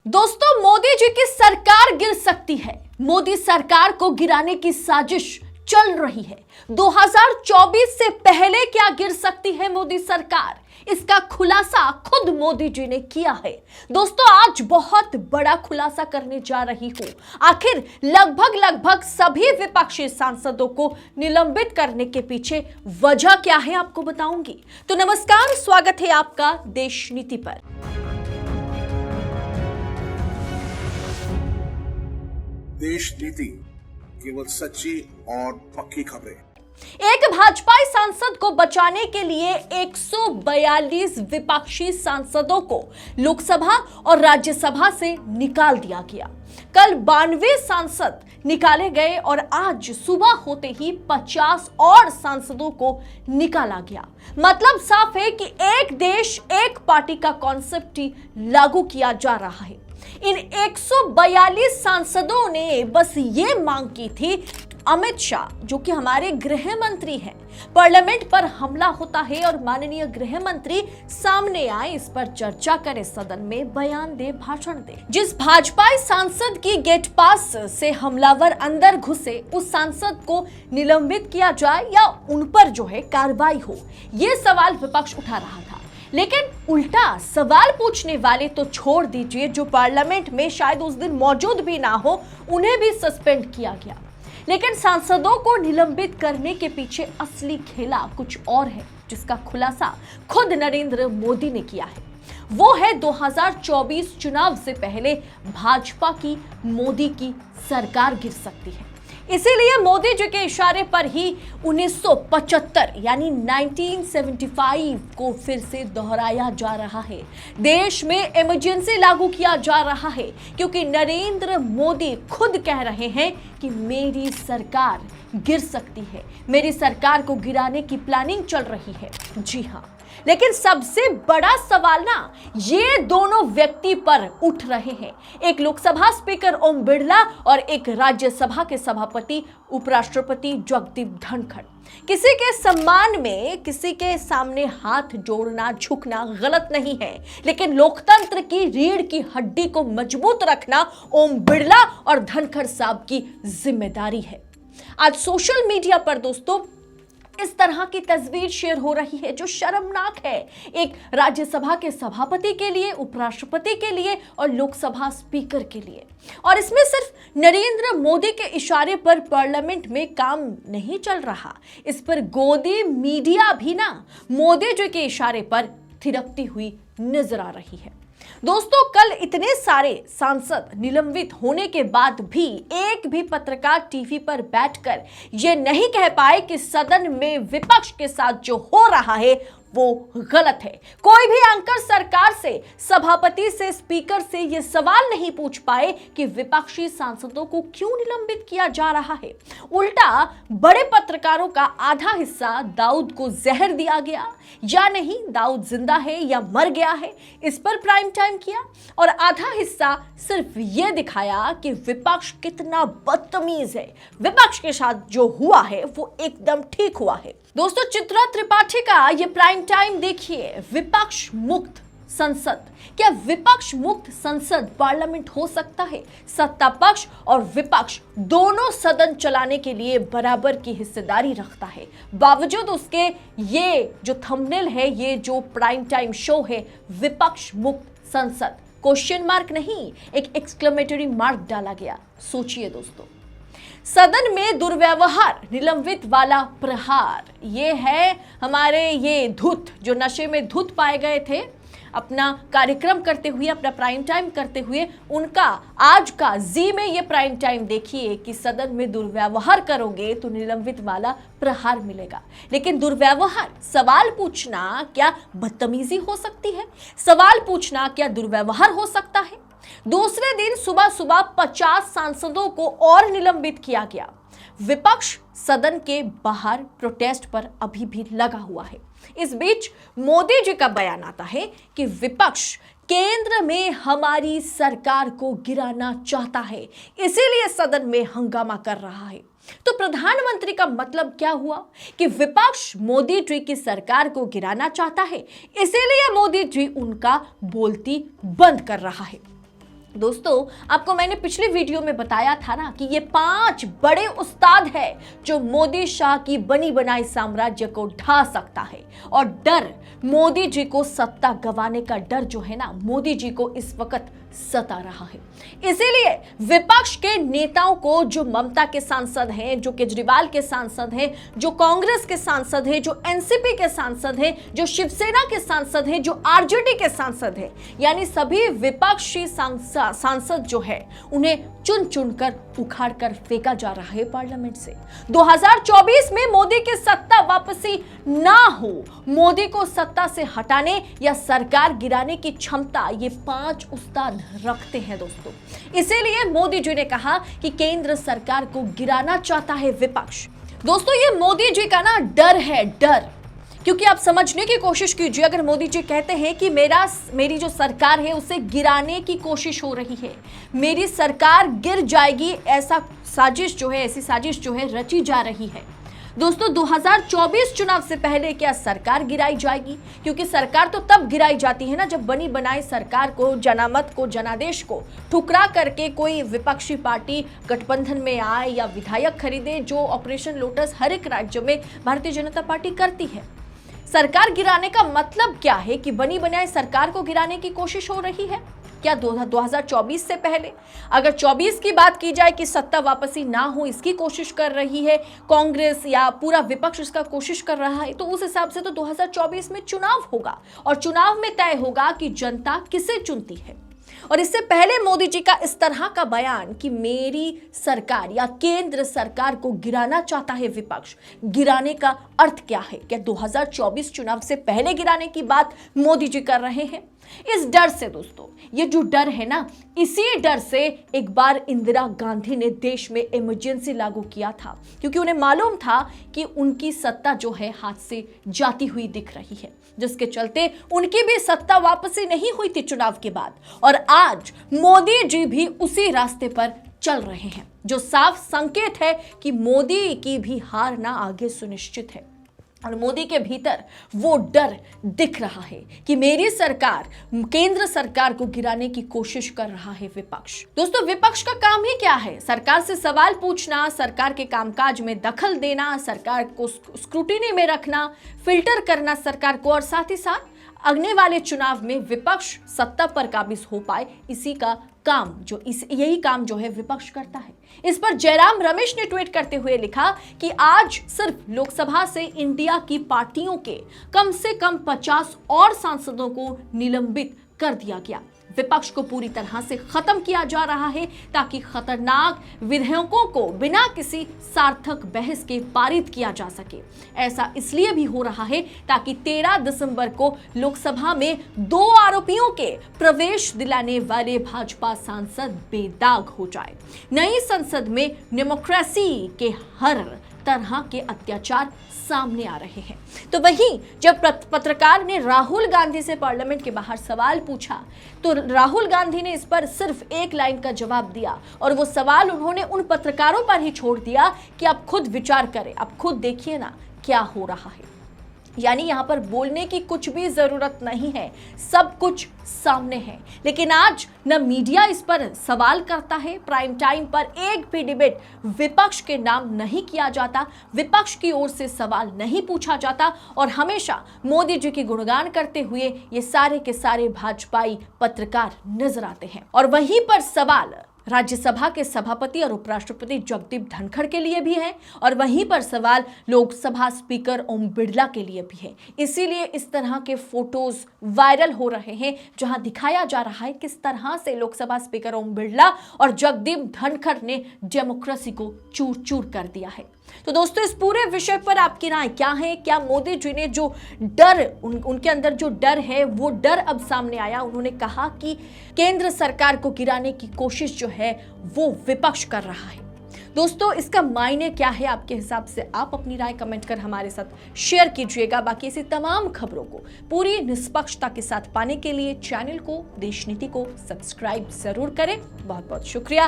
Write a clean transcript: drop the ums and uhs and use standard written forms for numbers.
दोस्तों, मोदी जी की सरकार गिर सकती है। मोदी सरकार को गिराने की साजिश चल रही है। 2024 से पहले क्या गिर सकती है मोदी सरकार, इसका खुलासा खुद मोदी जी ने किया है। दोस्तों, आज बहुत बड़ा खुलासा करने जा रही हूं। आखिर लगभग सभी विपक्षी सांसदों को निलंबित करने के पीछे वजह क्या है, आपको बताऊंगी। तो नमस्कार, स्वागत है आपका देश नीति पर। देश नीति, केवल सच्ची और पक्की खबरें। एक भाजपाई सांसद को बचाने के लिए 142 विपक्षी सांसदों को लोकसभा और राज्यसभा से निकाल दिया गया। कल 92 सांसद निकाले गए और आज सुबह होते ही 50 और सांसदों को निकाला गया। मतलब साफ है कि एक देश एक पार्टी का कॉन्सेप्ट ही लागू किया जा रहा है। इन 142 सांसदों ने बस ये मांग की थी, अमित शाह जो कि हमारे गृह मंत्री हैं, पार्लियामेंट पर हमला होता है और माननीय गृह मंत्री सामने आए, इस पर चर्चा करें, सदन में बयान दे, भाषण दे। जिस भाजपाई सांसद की गेट पास से हमलावर अंदर घुसे, उस सांसद को निलंबित किया जाए या उन पर जो है कार्रवाई हो, यह सवाल विपक्ष उठा रहा था। लेकिन उल्टा सवाल पूछने वाले तो छोड़ दीजिए, जो पार्लियामेंट में शायद उस दिन मौजूद भी ना हो, उन्हें भी सस्पेंड किया गया। लेकिन सांसदों को निलंबित करने के पीछे असली खेला कुछ और है, जिसका खुलासा खुद नरेंद्र मोदी ने किया है। वो है 2024 चुनाव से पहले भाजपा की, मोदी की सरकार गिर सकती है। इसीलिए मोदी जी के इशारे पर ही 1975 यानी 1975 को फिर से दोहराया जा रहा है। देश में इमरजेंसी लागू किया जा रहा है, क्योंकि नरेंद्र मोदी खुद कह रहे हैं कि मेरी सरकार गिर सकती है, मेरी सरकार को गिराने की प्लानिंग चल रही है। जी हाँ, लेकिन सबसे बड़ा सवाल ना ये दोनों व्यक्ति पर उठ रहे हैं, एक लोकसभा स्पीकर ओम बिरला और एक राज्यसभा के सभापति उपराष्ट्रपति जगदीप धनखड़। किसी के सम्मान में किसी के सामने हाथ जोड़ना, झुकना गलत नहीं है, लेकिन लोकतंत्र की रीढ़ की हड्डी को मजबूत रखना ओम बिरला और धनखड़ साहब की जिम्मेदारी है। आज सोशल मीडिया पर दोस्तों इस तरह की तस्वीर शेयर हो रही है जो शर्मनाक है, एक राज्यसभा के सभापति के लिए, उपराष्ट्रपति के लिए और लोकसभा स्पीकर के लिए। और इसमें सिर्फ नरेंद्र मोदी के इशारे पर पार्लियामेंट में काम नहीं चल रहा, इस पर गोदी मीडिया भी ना मोदी जी के इशारे पर थिरकती हुई नजर आ रही है। दोस्तों, कल इतने सारे सांसद निलंबित होने के बाद भी एक भी पत्रकार टीवी पर बैठकर ये नहीं कह पाए कि सदन में विपक्ष के साथ जो हो रहा है वो गलत है। कोई भी एंकर सरकार से, सभापति से, स्पीकर से ये सवाल नहीं पूछ पाए कि विपक्षी सांसदों को क्यों निलंबित किया जा रहा है। उल्टा बड़े पत्रकारों का आधा हिस्सा दाऊद को जहर दिया गया या नहीं, दाऊद जिंदा है या मर गया है, इस पर प्राइम टाइम किया, और आधा हिस्सा सिर्फ ये दिखाया कि विपक्ष कितना बदतमीज है। विपक्ष के साथ जो हुआ है वो एकदम ठीक हुआ है। दोस्तों, चित्रा त्रिपाठी का ये प्राइम टाइम देखिए, विपक्ष मुक्त संसद। क्या विपक्ष मुक्त संसद पार्लियामेंट हो सकता है? सत्ता पक्ष और विपक्ष दोनों सदन चलाने के लिए बराबर की हिस्सेदारी रखता है। बावजूद उसके ये जो थंबनेल है, ये जो प्राइम टाइम शो है, विपक्ष मुक्त संसद, क्वेश्चन मार्क नहीं, एक एक्सक्लेमेटरी मार्क डाला गया। सोचिए दोस्तों, सदन में दुर्व्यवहार, निलंबित वाला प्रहार, ये है हमारे ये धूत जो नशे में धूत पाए गए थे अपना कार्यक्रम करते हुए, अपना प्राइम टाइम करते हुए, उनका आज का जी में ये प्राइम टाइम देखिए कि सदन में दुर्व्यवहार करोगे तो निलंबित वाला प्रहार मिलेगा। लेकिन दुर्व्यवहार, सवाल पूछना क्या बदतमीजी हो सकती है? सवाल पूछना क्या दुर्व्यवहार हो सकता है? दूसरे दिन सुबह सुबह 50 सांसदों को और निलंबित किया गया। विपक्ष सदन के बाहर प्रोटेस्ट पर अभी भी लगा हुआ है। इस बीच मोदी जी का बयान आता है कि विपक्ष केंद्र में हमारी सरकार को गिराना चाहता है, इसीलिए सदन में हंगामा कर रहा है। तो प्रधानमंत्री का मतलब क्या हुआ कि विपक्ष मोदी जी की सरकार को गिराना चाहता है, इसीलिए मोदी जी उनका बोलती बंद कर रहा है। दोस्तों, आपको मैंने पिछले वीडियो में बताया था ना कि ये 5 बड़े उस्ताद हैं जो मोदी शाह की बनी बनाई साम्राज्य को ढा सकता है। और डर, मोदी जी को सत्ता गंवाने का डर जो है ना, मोदी जी को इस वक्त सता रहा है। इसीलिए विपक्ष के नेताओं को, जो ममता के सांसद हैं, जो केजरीवाल के सांसद हैं, जो कांग्रेस के सांसद हैं, जो एनसीपी के सांसद हैं, जो शिवसेना के सांसद हैं, जो आरजेडी के सांसद हैं, यानी सभी विपक्षी सांसद जो है उन्हें चुन चुनकर उखाड़ कर फेंका जा रहा है पार्लियामेंट से। 2024 में मोदी की सत्ता वापसी ना हो, मोदी को सत्ता से हटाने या सरकार गिराने की क्षमता ये 5 उस्ताद रखते हैं दोस्तों। इसीलिए मोदी जी ने कहा कि केंद्र सरकार को गिराना चाहता है विपक्ष। दोस्तों, ये मोदी जी का ना डर है, डर। क्योंकि आप समझने की कोशिश कीजिए, अगर मोदी जी कहते हैं कि मेरी जो सरकार है उसे गिराने की कोशिश हो रही है, मेरी सरकार गिर जाएगी, ऐसी साजिश जो है रची जा रही है। दोस्तों, 2024 चुनाव से पहले क्या सरकार गिराई जाएगी? क्योंकि सरकार तो तब गिराई जाती है ना जब बनी बनाई सरकार को, जनामत को, जनादेश को ठुकरा करके कोई विपक्षी पार्टी गठबंधन में आए या विधायक खरीदे, जो ऑपरेशन लोटस हर एक राज्य में भारतीय जनता पार्टी करती है। सरकार गिराने का मतलब क्या है कि बनी बनाई सरकार को गिराने की कोशिश हो रही है क्या 2024 से पहले? अगर 24 की बात की जाए कि सत्ता वापसी ना हो, इसकी कोशिश कर रही है कांग्रेस या पूरा विपक्ष इसका कोशिश कर रहा है, तो उस हिसाब से तो 2024 में चुनाव होगा और चुनाव में तय होगा कि जनता किसे चुनती है। और इससे पहले मोदी जी का इस तरह का बयान कि मेरी सरकार या केंद्र सरकार को गिराना चाहता है विपक्ष, गिराने का अर्थ क्या है? क्या 2024 चुनाव से पहले गिराने की बात मोदी जी कर रहे हैं? इस डर से दोस्तों, ये जो डर है ना, इसी डर से एक बार इंदिरा गांधी ने देश में इमरजेंसी लागू किया था, क्योंकि उन्हें मालूम था कि उनकी सत्ता जो है हाथ से जाती हुई दिख रही है, जिसके चलते उनकी भी सत्ता वापसी नहीं हुई थी चुनाव के बाद। और आज मोदी जी भी उसी रास्ते पर चल रहे हैं, जो साफ संकेत है कि मोदी की भी हार ना आगे सुनिश्चित है। और मोदी के भीतर वो डर दिख रहा है कि मेरी सरकार, केंद्र सरकार को गिराने की कोशिश कर रहा है विपक्ष। दोस्तों, विपक्ष का काम ही क्या है? सरकार से सवाल पूछना, सरकार के कामकाज में दखल देना, सरकार को स्क्रूटिनी में रखना, फिल्टर करना सरकार को, और साथ ही साथ आने वाले चुनाव में विपक्ष सत्ता पर काबिज हो पाए, यही काम जो है विपक्ष करता है। इस पर जयराम रमेश ने ट्वीट करते हुए लिखा कि आज सिर्फ लोकसभा से इंडिया की पार्टियों के कम से कम 50 और सांसदों को निलंबित कर दिया गया। विपक्ष को पूरी तरह से खत्म किया जा रहा है ताकि खतरनाक विधेयकों को बिना किसी सार्थक बहस के पारित किया जा सके। ऐसा इसलिए भी हो रहा है ताकि 13 दिसंबर को लोकसभा में 2 आरोपियों के प्रवेश दिलाने वाले भाजपा सांसद बेदाग हो जाए। नई संसद में डेमोक्रेसी के हर तरह के अत्याचार सामने आ रहे हैं। तो वहीं जब पत्रकार ने राहुल गांधी से पार्लियामेंट के बाहर सवाल पूछा, तो राहुल गांधी ने इस पर सिर्फ एक लाइन का जवाब दिया, और वो सवाल उन्होंने उन पत्रकारों पर ही छोड़ दिया कि आप खुद विचार करें, आप खुद देखिए ना क्या हो रहा है। यानी यहां पर बोलने की कुछ भी जरूरत नहीं है, सब कुछ सामने है। लेकिन आज न मीडिया इस पर सवाल करता है, प्राइम टाइम पर एक भी डिबेट विपक्ष के नाम नहीं किया जाता, विपक्ष की ओर से सवाल नहीं पूछा जाता, और हमेशा मोदी जी की गुणगान करते हुए ये सारे के सारे भाजपाई पत्रकार नजर आते हैं। और वहीं पर सवाल राज्यसभा के सभापति और उपराष्ट्रपति जगदीप धनखड़ के लिए भी है, और वहीं पर सवाल लोकसभा स्पीकर ओम बिरला के लिए भी है। इसीलिए इस तरह के फोटोज वायरल हो रहे हैं जहां दिखाया जा रहा है किस तरह से लोकसभा स्पीकर ओम बिरला और जगदीप धनखड़ ने डेमोक्रेसी को चूर चूर कर दिया है। तो दोस्तों, इस पूरे विषय पर आपकी राय क्या है? क्या मोदी जी ने जो डर, उनके अंदर जो डर है वो डर अब सामने आया? उन्होंने कहा कि केंद्र सरकार को गिराने की कोशिश जो है वो विपक्ष कर रहा है। दोस्तों, इसका मायने क्या है आपके हिसाब से? आप अपनी राय कमेंट कर हमारे साथ शेयर कीजिएगा। बाकी ऐसी तमाम खबरों को पूरी निष्पक्षता के साथ पाने के लिए चैनल को, देश नीति को सब्सक्राइब जरूर करें। बहुत बहुत शुक्रिया।